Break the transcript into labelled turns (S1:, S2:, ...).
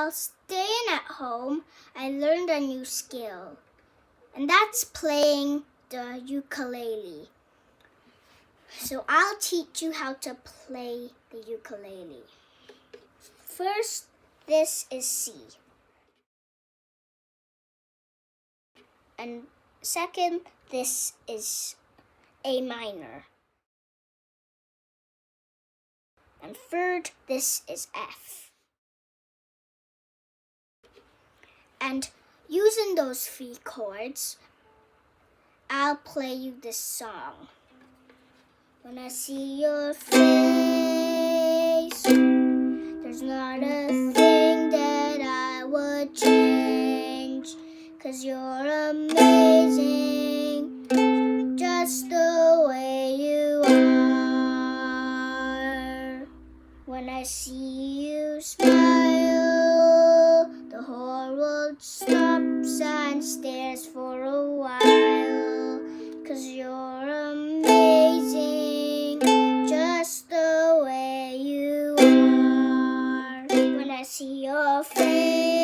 S1: while staying at home, I learned a new skill, and that's playing the ukulele. So I'll teach you how to play the ukulele. First, this is C. And second, this is A minor. And third, this is F. And using those 3 chords, I'll play you this song. When I see your face, there's not a thing that I would change, 'cause you're amazing, just the way you are. When I see you smile, the whole world stops and stares for a while, 'cause you're amazing, just the way you are. When I see your face,